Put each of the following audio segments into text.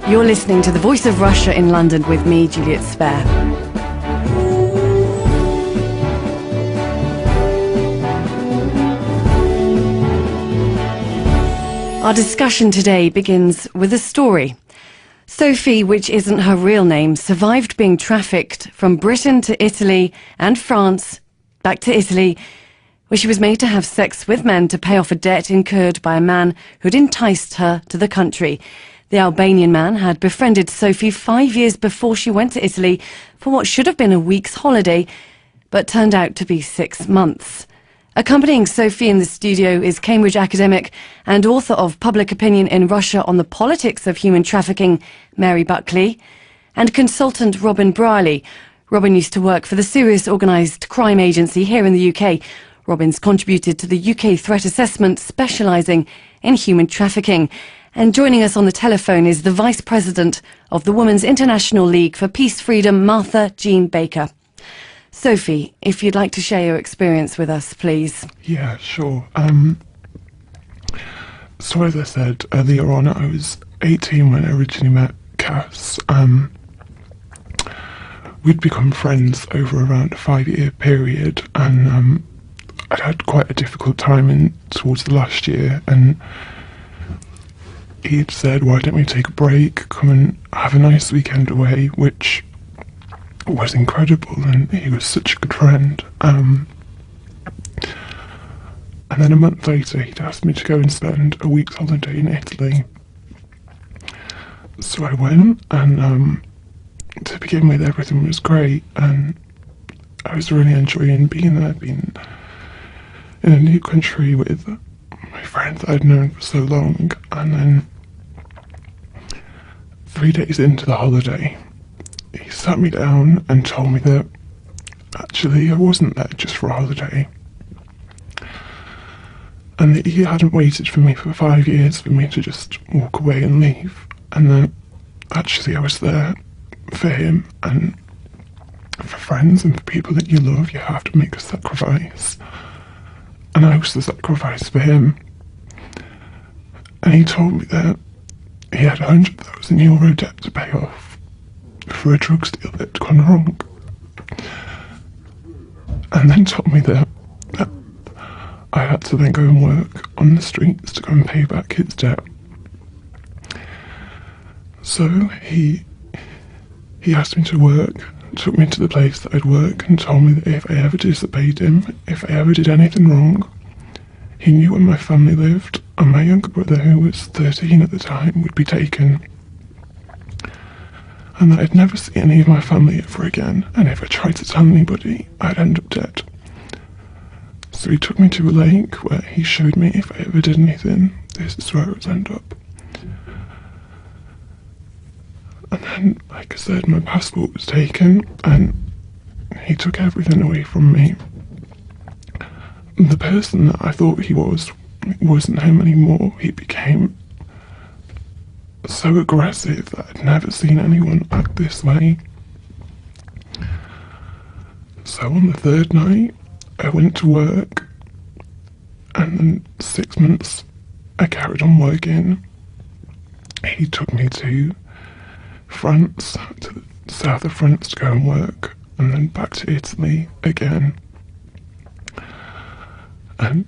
You're listening to The Voice of Russia in London with me, Juliet Spare. Our discussion today begins with a story. Sophie, which isn't her real name, survived being trafficked from Britain to Italy and France, back to Italy, where she was made to have sex with men to pay off a debt incurred by a man who'd enticed her to the country. The Albanian man had befriended Sophie 5 years before she went to Italy for what should have been a week's holiday, but turned out to be 6 months. Accompanying Sophie in the studio is Cambridge academic and author of Public Opinion in Russia on the Politics of Human Trafficking, Mary Buckley, and consultant Robin Brierley. Robin used to work for the Serious Organised Crime Agency here in the UK. Robin's contributed to the UK Threat Assessment, specialising in human trafficking. And joining us on the telephone is the Vice President of the Women's International League for Peace Freedom, Martha Jean Baker. Sophie, if you'd like to share your experience with us, please. Yeah, sure. So as I said earlier on, I was 18 when I originally met Cass. We'd become friends over around a 5-year period, and I'd had quite a difficult time towards the last year, and he'd said, why don't we take a break, come and have a nice weekend away, which was incredible, and he was such a good friend. And then a month later he'd asked me to go and spend a week's holiday in Italy. So I went, and to begin with everything was great, and I was really enjoying being there, being in a new country with my friends I'd known for so long. And then 3 days into the holiday, he sat me down and told me that actually I wasn't there just for a holiday, and that he hadn't waited for me for 5 years for me to just walk away and leave, and that actually I was there for him, and for friends and for people that you love you have to make a sacrifice, and I was the sacrifice for him. And he told me that he had €100,000 debt to pay off for a drugs deal that had gone wrong, and then told me that I had to then go and work on the streets to go and pay back his debt. So he asked me to work, took me to the place that I'd work, and told me that if I ever disobeyed him, if I ever did anything wrong, he knew where my family lived, and my younger brother, who was 13 at the time, would be taken, and that I'd never see any of my family ever again, and if I tried to tell anybody, I'd end up dead. So he took me to a lake where he showed me if I ever did anything, this is where I would end up. And then, like I said, my passport was taken, and he took everything away from me. The person that I thought he wasn't him anymore. He became so aggressive that I'd never seen anyone act this way. So on the third night, I went to work, and then 6 months I carried on working. He took me to France, to the south of France to go and work, and then back to Italy again. And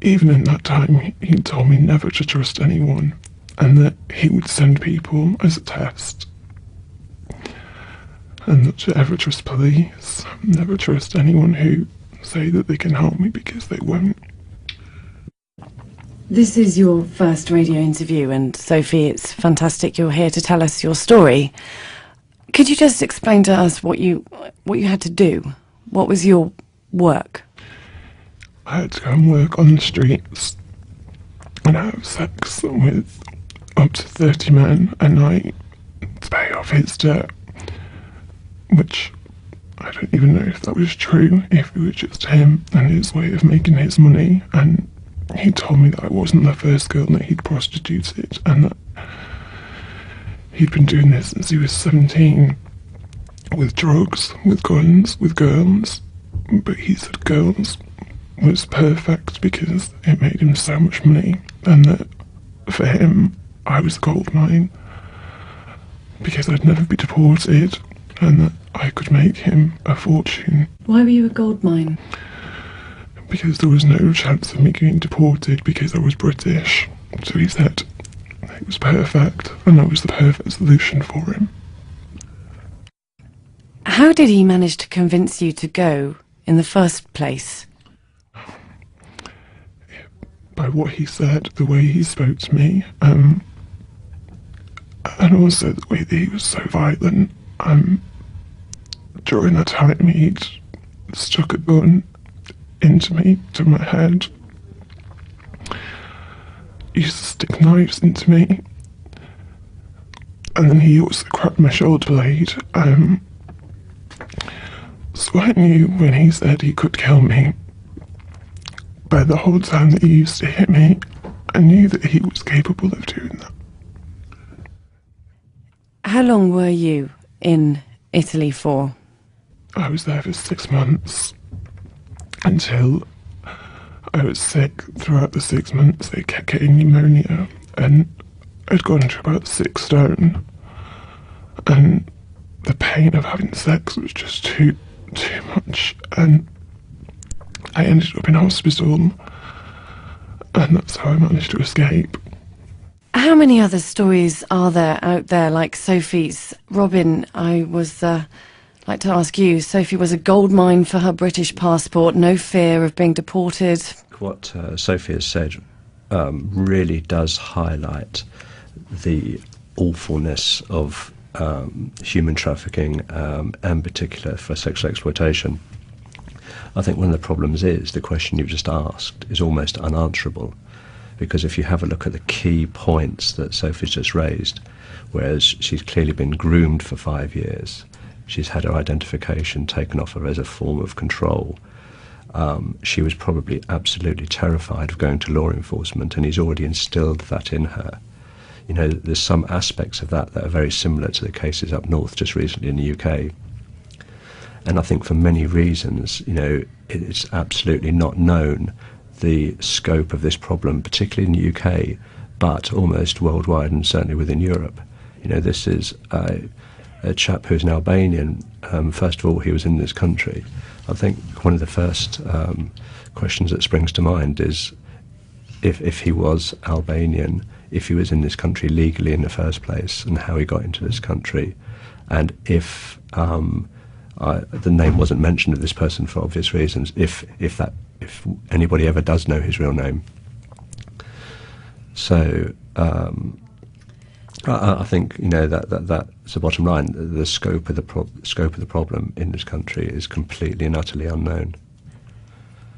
even in that time, he told me never to trust anyone, and that he would send people as a test, and not to ever trust police, never trust anyone who say that they can help me, because they won't. This is your first radio interview, and Sophie, it's fantastic you're here to tell us your story. Could you just explain to us what you had to do? What was your work? I had to go and work on the streets and have sex with up to 30 men a night to pay off his debt, which I don't even know if that was true, if it was just him and his way of making his money. And he told me that I wasn't the first girl that he'd prostituted, and that he'd been doing this since he was 17, with drugs, with guns, with girls. But he said girls was perfect because it made him so much money, and that for him I was a gold mine. because I'd never be deported and that I could make him a fortune. Why were you a goldmine? Because there was no chance of me getting deported because I was British. So he said it was perfect and I was the perfect solution for him. How did he manage to convince you to go in the first place? By what he said, the way he spoke to me, and also the way that he was so violent. During that time he'd stuck a gun into me, to my head. He used to stick knives into me. And then he also cracked my shoulder blade. So I knew when he said he could kill me, by the whole time that he used to hit me, I knew that he was capable of doing that. How long were you in Italy for? I was there for 6 months, until I was sick. Throughout the 6 months I kept getting pneumonia, and I'd gone to about 6 stone, and the pain of having sex was just too much, and I ended up in hospital, and that's how I managed to escape. How many other stories are there out there like Sophie's? Robin, I was like to ask you. Sophie was a goldmine for her British passport, no fear of being deported. What Sophie has said really does highlight the awfulness of human trafficking, and in particular for sexual exploitation. I think one of the problems is the question you've just asked is almost unanswerable, because if you have a look at the key points that Sophie's just raised, whereas she's clearly been groomed for 5 years, she's had her identification taken off her as a form of control, she was probably absolutely terrified of going to law enforcement, and he's already instilled that in her. You know, there's some aspects of that that are very similar to the cases up north just recently in the UK. And I think for many reasons, you know, it's absolutely not known the scope of this problem, particularly in the UK, but almost worldwide and certainly within Europe. You know, this is a chap who's an Albanian. First of all, he was in this country. I think one of the first questions that springs to mind is if he was Albanian, if he was in this country legally in the first place, and how he got into this country, and if the name wasn't mentioned of this person for obvious reasons, if anybody ever does know his real name. So I think, you know, that's the bottom line. The scope of the problem in this country is completely and utterly unknown.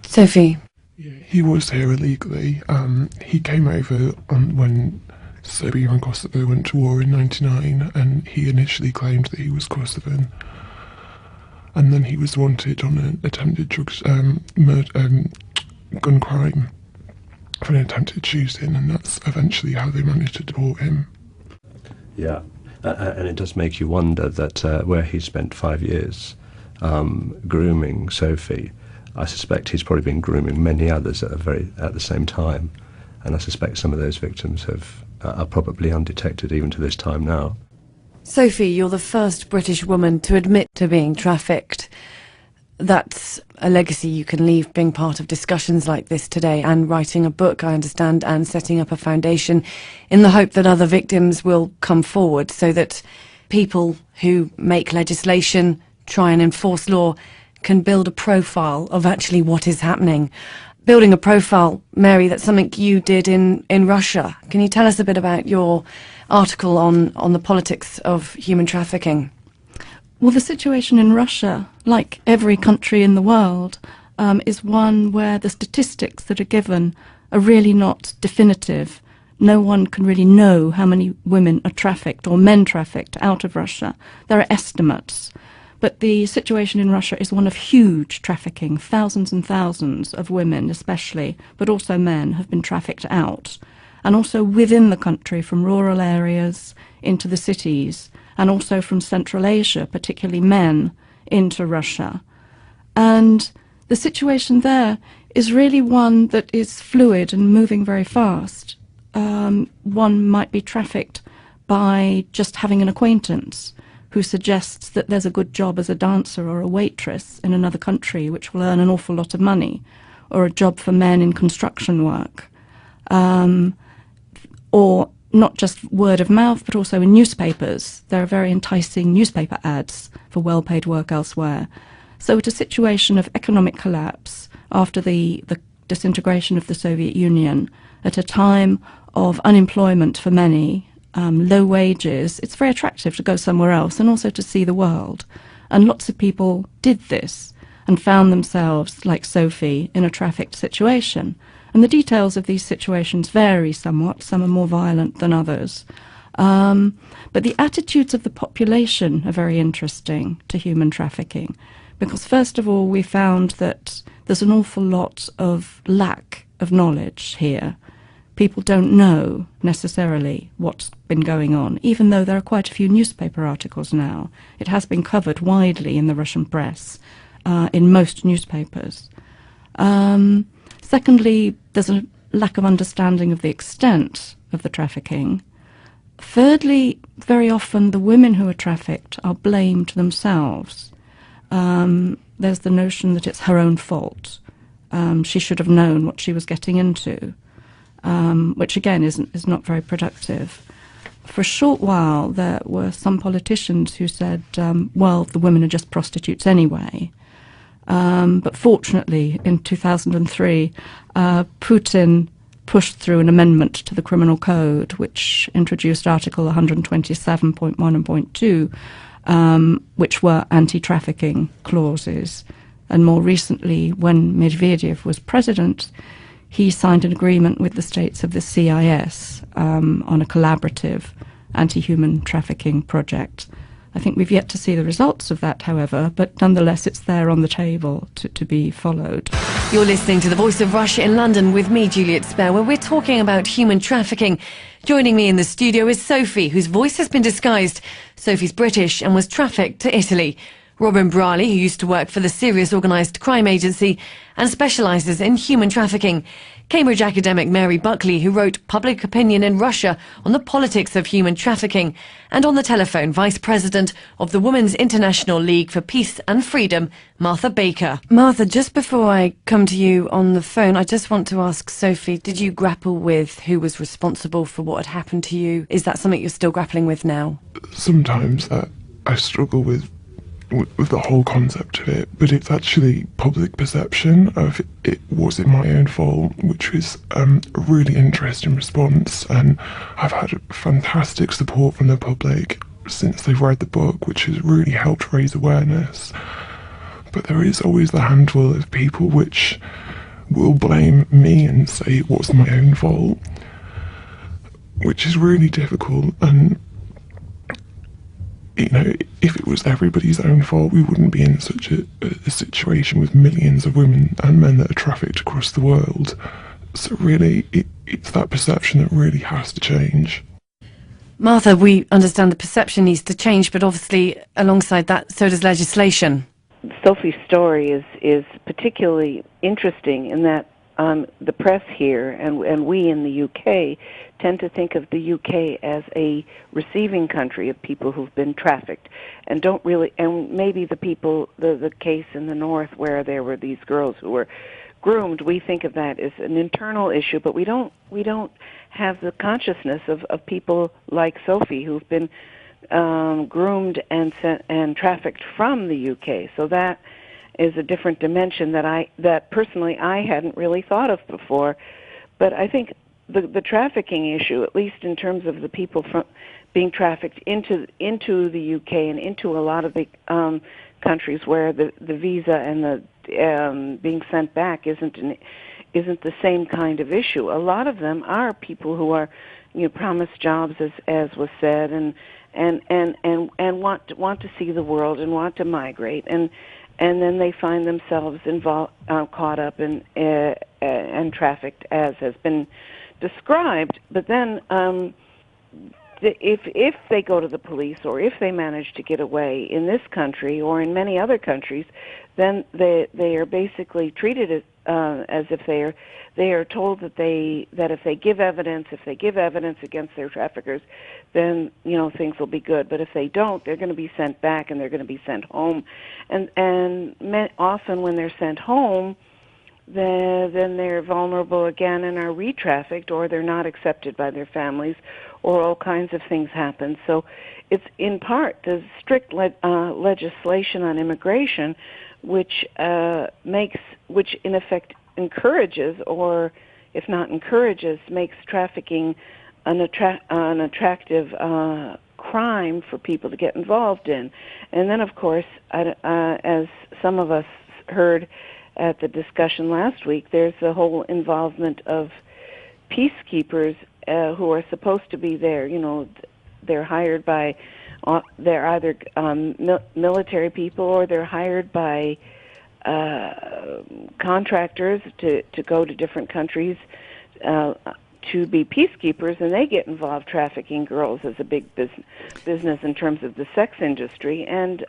Sophie. Yeah, he was here illegally. He came over when Serbia and Kosovo went to war in '99, and he initially claimed that he was Kosovan. And then he was wanted on an attempted gun crime for an attempted shooting, and that's eventually how they managed to deport him. Yeah, and it does make you wonder that where he spent 5 years grooming Sophie, I suspect he's probably been grooming many others at the same time, and I suspect some of those victims are probably undetected even to this time now. Sophie, you're the first British woman to admit to being trafficked. That's a legacy you can leave, being part of discussions like this today, and writing a book, I understand, and setting up a foundation in the hope that other victims will come forward, so that people who make legislation, try and enforce law, can build a profile of actually what is happening. Building a profile, Mary, that's something you did in Russia. Can you tell us a bit about your article on the politics of human trafficking? Well, the situation in Russia, like every country in the world, is one where the statistics that are given are really not definitive. No one can really know how many women are trafficked or men trafficked out of Russia. There are estimates. But the situation in Russia is one of huge trafficking. Thousands and thousands of women especially, but also men, have been trafficked out. And also within the country, from rural areas into the cities, and also from Central Asia, particularly men, into Russia. And the situation there is really one that is fluid and moving very fast. One might be trafficked by just having an acquaintance who suggests that there's a good job as a dancer or a waitress in another country which will earn an awful lot of money, or a job for men in construction work, or not just word of mouth, but also in newspapers. There are very enticing newspaper ads for well-paid work elsewhere. So at a situation of economic collapse after the disintegration of the Soviet Union, at a time of unemployment for many, low wages, it's very attractive to go somewhere else and also to see the world. And lots of people did this and found themselves, like Sophie, in a trafficked situation. And the details of these situations vary somewhat. Some are more violent than others. But the attitudes of the population are very interesting to human trafficking, because first of all, we found that there's an awful lot of lack of knowledge here. People don't know necessarily what's been going on, even though there are quite a few newspaper articles now. It has been covered widely in the Russian press, in most newspapers. Secondly, there's a lack of understanding of the extent of the trafficking. Thirdly, very often the women who are trafficked are blamed themselves. There's the notion that it's her own fault. She should have known what she was getting into, which again is not very productive. For a short while, there were some politicians who said, well, the women are just prostitutes anyway. But fortunately, in 2003, Putin pushed through an amendment to the Criminal Code, which introduced Article 127.1 and .2, which were anti-trafficking clauses. And more recently, when Medvedev was president, he signed an agreement with the states of the CIS on a collaborative anti-human trafficking project. I think we've yet to see the results of that, however, but nonetheless it's there on the table to be followed. You're listening to The Voice of Russia in London with me, Juliet Spare, where we're talking about human trafficking. Joining me in the studio is Sophie, whose voice has been disguised. Sophie's British and was trafficked to Italy. Robin Brawley, who used to work for the Serious Organised Crime Agency and specialises in human trafficking. Cambridge academic Mary Buckley, who wrote Public Opinion in Russia on the politics of human trafficking. And on the telephone, Vice President of the Women's International League for Peace and Freedom, Martha Baker. Martha, just before I come to you on the phone, I just want to ask Sophie, did you grapple with who was responsible for what had happened to you? Is that something you're still grappling with now? Sometimes I struggle with the whole concept of it, but it's actually public perception of it was it my own fault, which was a really interesting response, and I've had fantastic support from the public since they've read the book, which has really helped raise awareness. But there is always the handful of people which will blame me and say it was my own fault, which is really difficult. And you know, if it was everybody's own fault, we wouldn't be in such a situation with millions of women and men that are trafficked across the world. So really, it's that perception that really has to change. Martha, we understand the perception needs to change, but obviously alongside that, so does legislation. Sophie's story is particularly interesting in that the press here and we in the UK tend to think of the UK as a receiving country of people who've been trafficked, and don't really, and maybe the case in the north where there were these girls who were groomed, we think of that as an internal issue, but we don't have the consciousness of people like Sophie who've been groomed and trafficked from the UK. So that is a different dimension that personally I hadn't really thought of before. But I think the trafficking issue, at least in terms of the people from being trafficked into the UK and into a lot of the countries where the visa and the being sent back isn't the same kind of issue. A lot of them are people who are, promised jobs, as was said, and want to see the world and want to migrate, and then they find themselves caught up and trafficked, as has been described. But then if they go to the police, or if they manage to get away in this country or in many other countries, then they are basically treated as if they are told that if they give evidence against their traffickers, then things will be good. But if they don't, they're going to be sent back and they're going to be sent home, and often when they're sent home, then they're vulnerable again and are re-trafficked, or they're not accepted by their families, or all kinds of things happen. So it's in part the strict legislation on immigration, which in effect encourages, or if not encourages, makes trafficking an attractive crime for people to get involved in. And then, of course, as some of us heard at the discussion last week, there's the whole involvement of peacekeepers who are supposed to be there. They're hired by, they're either military people, or they're hired by contractors to go to different countries to be peacekeepers, and they get involved trafficking girls as a big business in terms of the sex industry. And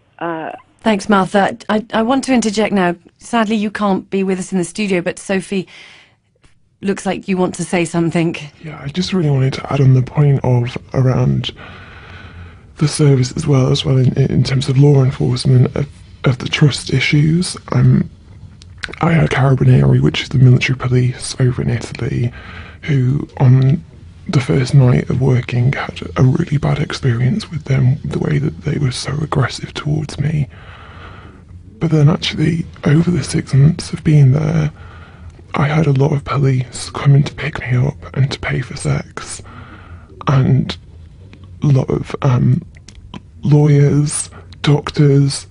thanks, Martha. I want to interject now. Sadly, you can't be with us in the studio, but Sophie, looks like you want to say something. Yeah, I just really wanted to add on the point of around the service as well in terms of law enforcement of the trust issues. I had Carabinieri, which is the military police over in Italy, who on the first night of working had a really bad experience with them, the way that they were so aggressive towards me. But then actually, over the 6 months of being there, I had a lot of police coming to pick me up and to pay for sex, and a lot of lawyers, doctors.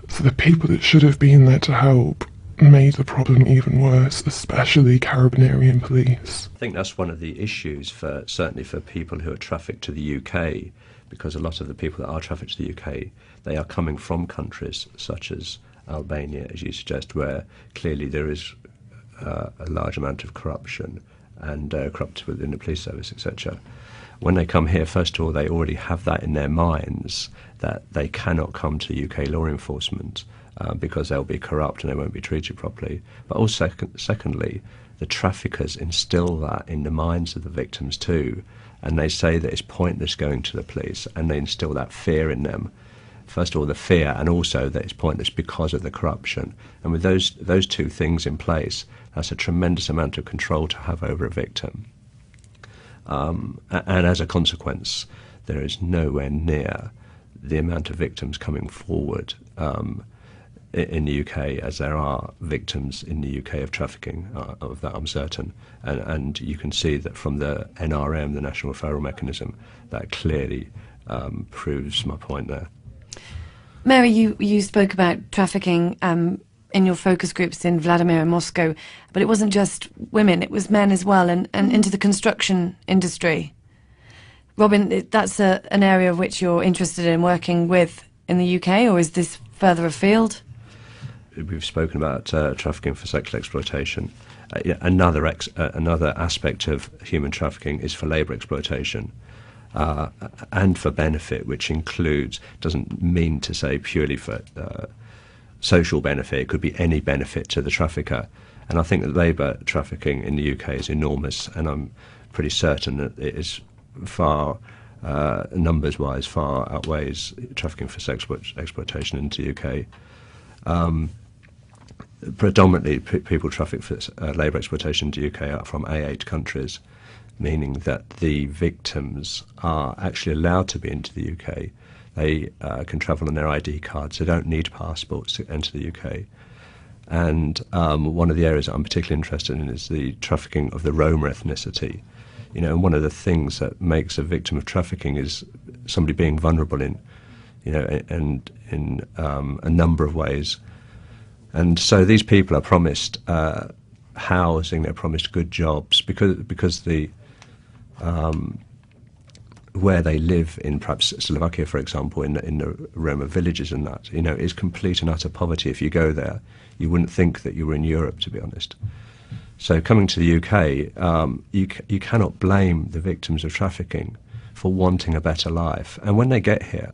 So the people that should have been there to help made the problem even worse, especially Carabinieri police. I think that's one of the issues certainly for people who are trafficked to the UK, because a lot of the people that are trafficked to the UK, they are coming from countries such as Albania, as you suggest, where clearly there is a large amount of corruption and corrupt within the police service, etc. When they come here, first of all, they already have that in their minds that they cannot come to UK law enforcement because they'll be corrupt and they won't be treated properly. But also, secondly, the traffickers instill that in the minds of the victims too, and they say that it's pointless going to the police, and they instill that fear in them. First of all, the fear, and also that it's pointless because of the corruption. And with those two things in place, that's a tremendous amount of control to have over a victim. And as a consequence, there is nowhere near the amount of victims coming forward in the UK as there are victims in the UK of trafficking. Of that I'm certain. And you can see that from the NRM, the National Referral Mechanism, that clearly proves my point there. Mary, you spoke about trafficking in your focus groups in Vladimir and Moscow, but it wasn't just women, it was men as well, and into the construction industry. Robin, that's an area of which you're interested in working with in the UK, or is this further afield? We've spoken about trafficking for sexual exploitation. Another aspect of human trafficking is for labour exploitation. And for benefit, which includes, doesn't mean to say purely for social benefit, it could be any benefit to the trafficker. And I think that labour trafficking in the UK is enormous, and I'm pretty certain that it is far, numbers-wise, far outweighs trafficking for sex exploitation into the UK. Predominantly, people trafficked for labour exploitation into the UK are from A8 countries, meaning that the victims are actually allowed to be into the UK. They can travel on their ID cards. They don't need passports to enter the UK. And one of the areas that I'm particularly interested in is the trafficking of the Roma ethnicity. And one of the things that makes a victim of trafficking is somebody being vulnerable in a number of ways. And so these people are promised housing, they're promised good jobs, because the where they live in perhaps Slovakia, for example, in the Roma villages and that, is complete and utter poverty. If you go there, you wouldn't think that you were in Europe, to be honest. So coming to the UK, you cannot blame the victims of trafficking for wanting a better life. And when they get here,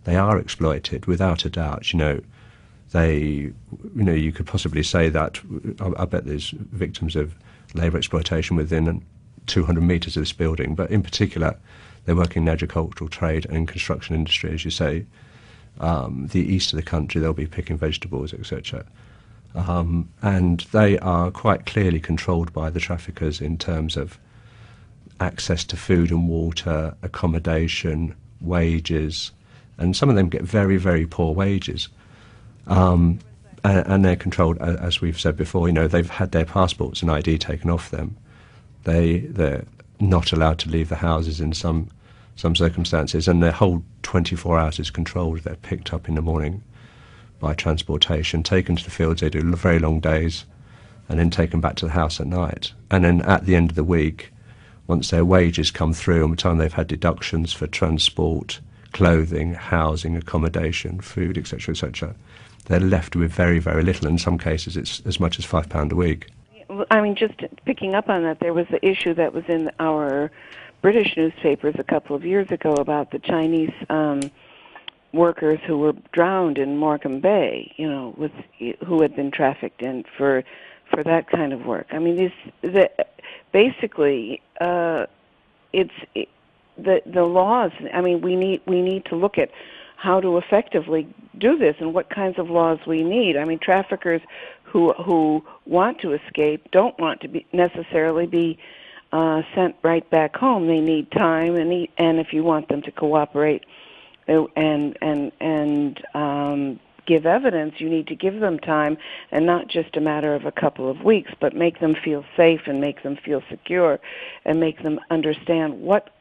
they are exploited, without a doubt. You could possibly say that I bet there's victims of labour exploitation within 200 metres of this building, but in particular, they work in agricultural trade and construction industry, as you say. The east of the country, they'll be picking vegetables, etc. And they are quite clearly controlled by the traffickers in terms of access to food and water, accommodation, wages, and some of them get very, very poor wages. And they're controlled, as we've said before, they've had their passports and ID taken off them. They're not allowed to leave the houses in some circumstances, and their whole 24 hours is controlled. They're picked up in the morning by transportation, taken to the fields. They do very long days, and then taken back to the house at night. And then at the end of the week, once their wages come through, and by the time they've had deductions for transport, clothing, housing, accommodation, food, etc., etc., they're left with very, very little. In some cases, it's as much as £5 a week. I mean, just picking up on that, there was the issue that was in our British newspapers a couple of years ago about the Chinese workers who were drowned in Morecambe Bay, who had been trafficked in for that kind of work. I mean, basically, it's the laws. I mean, we need to look at how to effectively do this and what kinds of laws we need. I mean, traffickers who want to escape don't want to necessarily be sent right back home. They need time, and if you want them to cooperate and give evidence, you need to give them time, and not just a matter of a couple of weeks, but make them feel safe and make them feel secure, and make them understand what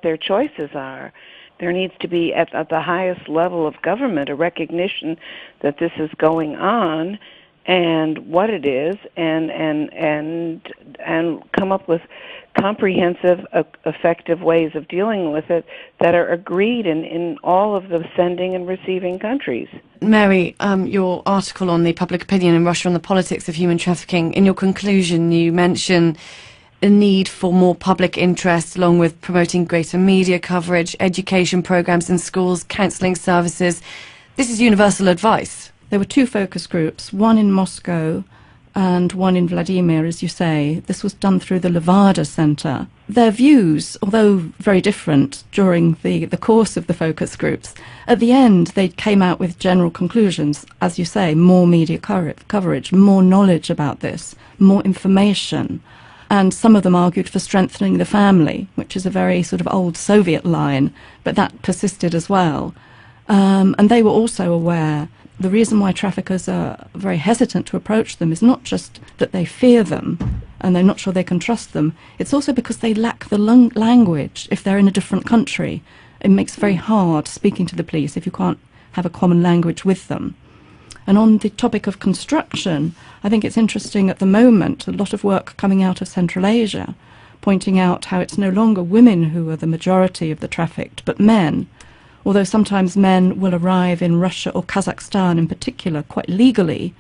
their choices are. There needs to be at the highest level of government a recognition that this is going on and what it is, and come up with comprehensive, effective ways of dealing with it that are agreed in all of the sending and receiving countries. Mary, your article on the public opinion in Russia on the politics of human trafficking, in your conclusion you mention a need for more public interest, along with promoting greater media coverage, education programs in schools, counselling services. This is universal advice. There were two focus groups, one in Moscow and one in Vladimir, as you say. This was done through the Levada Center. Their views, although very different during the course of the focus groups, at the end they came out with general conclusions. As you say, more media coverage, more knowledge about this, more information. And some of them argued for strengthening the family, which is a very sort of old Soviet line, but that persisted as well. And they were also aware the reason why traffickers are very hesitant to approach them is not just that they fear them and they're not sure they can trust them, it's also because they lack the language. If they're in a different country, it makes it very hard speaking to the police if you can't have a common language with them. And on the topic of construction, I think it's interesting at the moment, a lot of work coming out of Central Asia, pointing out how it's no longer women who are the majority of the trafficked, but men. Although sometimes men will arrive in Russia or Kazakhstan in particular quite legally,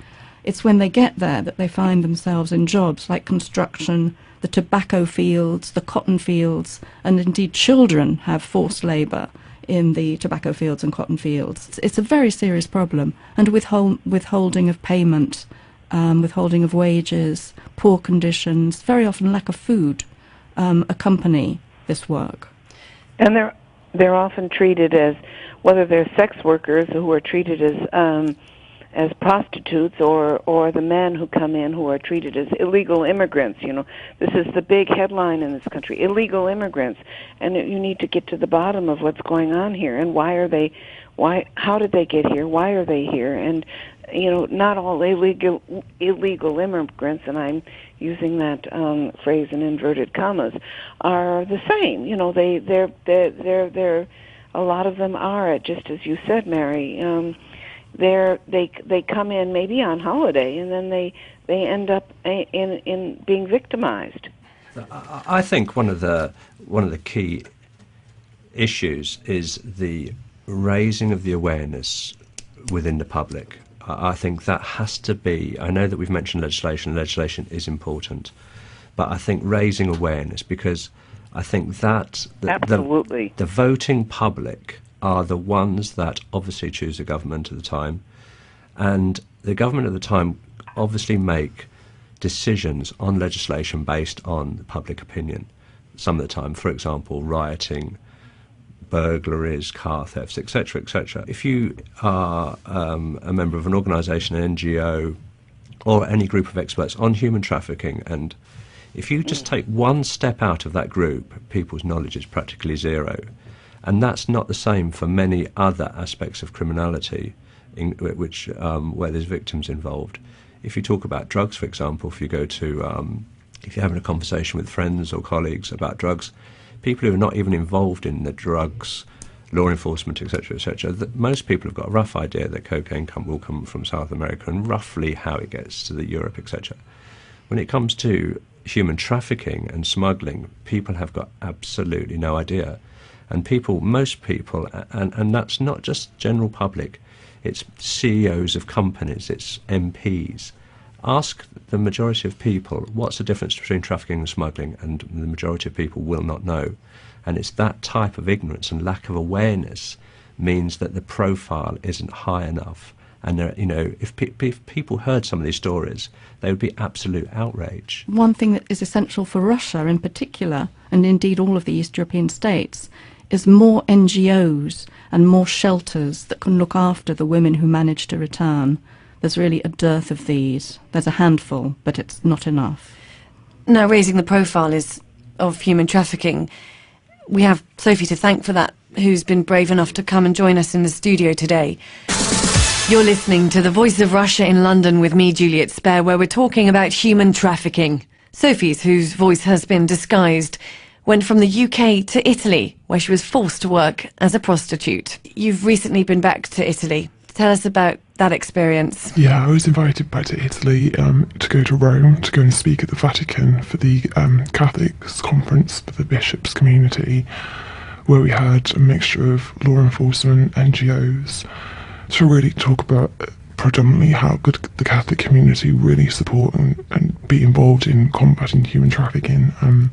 it's when they get there that they find themselves in jobs like construction, the tobacco fields, the cotton fields, and indeed children have forced labour in the tobacco fields and cotton fields. It's a very serious problem, and withholding of payment, withholding of wages, poor conditions, very often lack of food accompany this work. And they're often treated as, whether they're sex workers who are treated as prostitutes, or the men who come in who are treated as illegal immigrants. This is the big headline in this country: illegal immigrants. And you need to get to the bottom of what's going on here, and how did they get here? Why are they here? And not all illegal immigrants, and I'm using that phrase in inverted commas, are the same. They're a lot of them are, just as you said, Mary. They come in maybe on holiday, and then they end up in being victimized. I think one of the key issues is the raising of the awareness within the public. I think that has to be, I know that we've mentioned legislation is important, but I think raising awareness, because I think that Absolutely. The voting public are the ones that obviously choose the government at the time. And the government at the time obviously make decisions on legislation based on public opinion. Some of the time, for example, rioting, burglaries, car thefts, etc., etc. If you are a member of an organisation, an NGO, or any group of experts on human trafficking, and if you just take one step out of that group, people's knowledge is practically zero. And that's not the same for many other aspects of criminality where there's victims involved. If you talk about drugs, for example, if you're having a conversation with friends or colleagues about drugs, people who are not even involved in the drugs, law enforcement, etc., most people have got a rough idea that cocaine will come from South America and roughly how it gets to Europe, etc. When it comes to human trafficking and smuggling, people have got absolutely no idea. And most people, and that's not just general public, it's CEOs of companies, it's MPs. Ask the majority of people what's the difference between trafficking and smuggling, and the majority of people will not know. And it's that type of ignorance and lack of awareness means that the profile isn't high enough. And if people heard some of these stories, they would be absolute outrage. One thing that is essential for Russia in particular, and indeed all of the East European states, is more NGOs and more shelters that can look after the women who manage to return. There's really a dearth of these. There's a handful, but it's not enough. Now, raising the profile of human trafficking, we have Sophie to thank for that, who's been brave enough to come and join us in the studio today. You're listening to The Voice of Russia in London with me, Juliet Spare, where we're talking about human trafficking. Sophie's, whose voice has been disguised, went from the UK to Italy, where she was forced to work as a prostitute. You've recently been back to Italy. Tell us about that experience. Yeah, I was invited back to Italy to go to Rome, to go and speak at the Vatican for the Catholics conference for the bishops' community, where we had a mixture of law enforcement, NGOs, to really talk about predominantly how could the Catholic community really support and be involved in combating human trafficking. And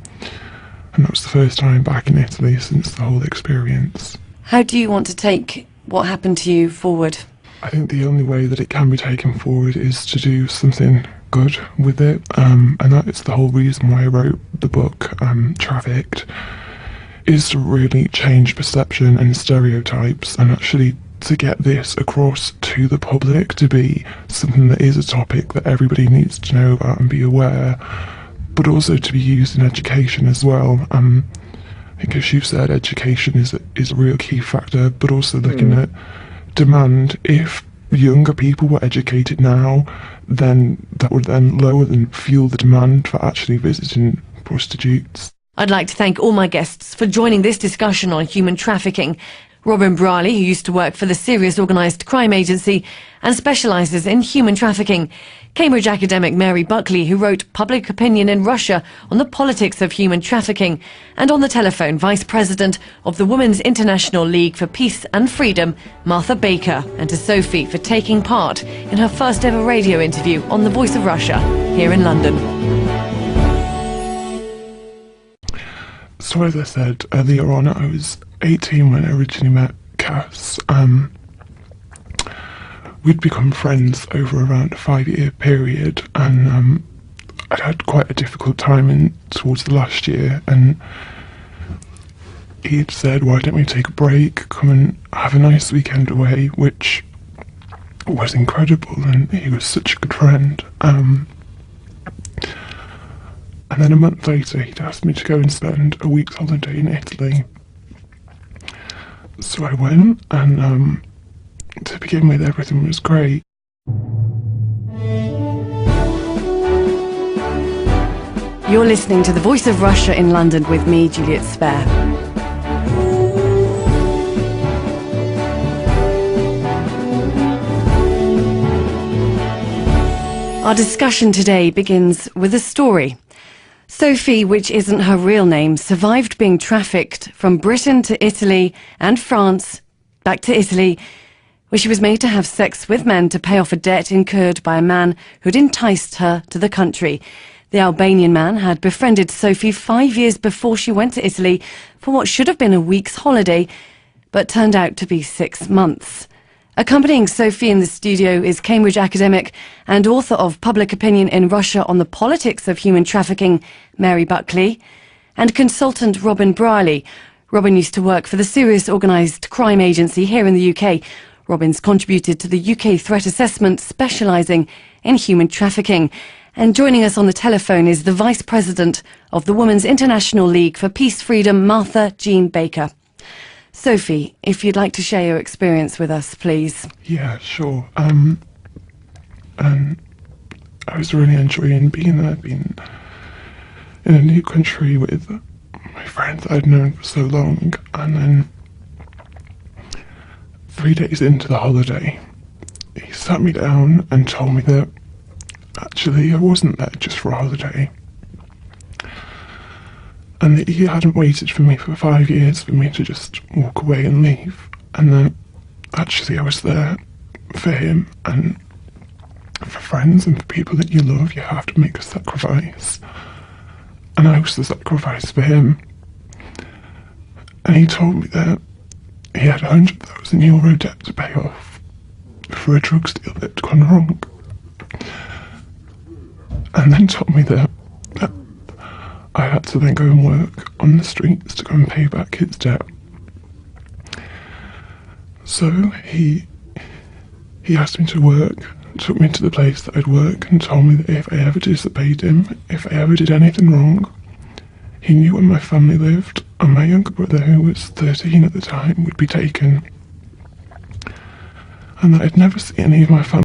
that was the first time back in Italy since the whole experience. How do you want to take what happened to you forward? I think the only way that it can be taken forward is to do something good with it, and that is the whole reason why I wrote the book, Trafficked, is to really change perception and stereotypes, and actually to get this across to the public, to be something that is a topic that everybody needs to know about and be aware, but also to be used in education as well. I think, as you've said, education is a real key factor, but also looking at demand. If younger people were educated now, then that would then lower and fuel the demand for actually visiting prostitutes. I'd like to thank all my guests for joining this discussion on human trafficking. Robin Brawley, who used to work for the Serious Organised Crime Agency and specialises in human trafficking. Cambridge academic Mary Buckley, who wrote Public Opinion in Russia on the politics of human trafficking. And on the telephone, Vice President of the Women's International League for Peace and Freedom, Martha Baker. And to Sophie for taking part in her first ever radio interview on The Voice of Russia here in London. So as I said earlier on, I was 18 when I originally met Cass. We'd become friends over around a 5-year period, and I'd had quite a difficult time towards the last year, and he'd said, why don't we take a break, come and have a nice weekend away, which was incredible, and he was such a good friend. And then a month later, he'd asked me to go and spend a week's holiday in Italy. So I went, and to begin with, everything was great. You're listening to The Voice of Russia in London with me, Juliet Spare. Our discussion today begins with a story. Sophie, which isn't her real name, survived being trafficked from Britain to Italy and France, back to Italy, where she was made to have sex with men to pay off a debt incurred by a man who'd enticed her to the country. The Albanian man had befriended Sophie 5 years before she went to Italy for what should have been a week's holiday, but turned out to be 6 months. Accompanying Sophie in the studio is Cambridge academic and author of Public Opinion in Russia on the Politics of Human Trafficking, Mary Buckley, and consultant Robin Brierley. Robin used to work for the Serious Organised Crime Agency here in the UK. Robin's contributed to the UK Threat Assessment, specialising in human trafficking. And joining us on the telephone is the Vice President of the Women's International League for Peace Freedom, Martha Jean Baker. Sophie, if you'd like to share your experience with us, please. Yeah, sure. And I was really enjoying being there, being in a new country with my friends I'd known for so long, and then 3 days into the holiday, he sat me down and told me that actually I wasn't there just for a holiday, and that he hadn't waited for me for 5 years for me to just walk away and leave, and that actually I was there for him, and for friends and for people that you love you have to make a sacrifice, and I was the sacrifice for him. And he told me that he had €100,000 debt to pay off for a drugs deal that had gone wrong, and then told me that I had to then go and work on the streets to go and pay back his debt. So he asked me to work, took me to the place that I'd work, and told me that if I ever disobeyed him, if I ever did anything wrong, he knew where my family lived, and my younger brother, who was 13 at the time, would be taken, and that I'd never see any of my family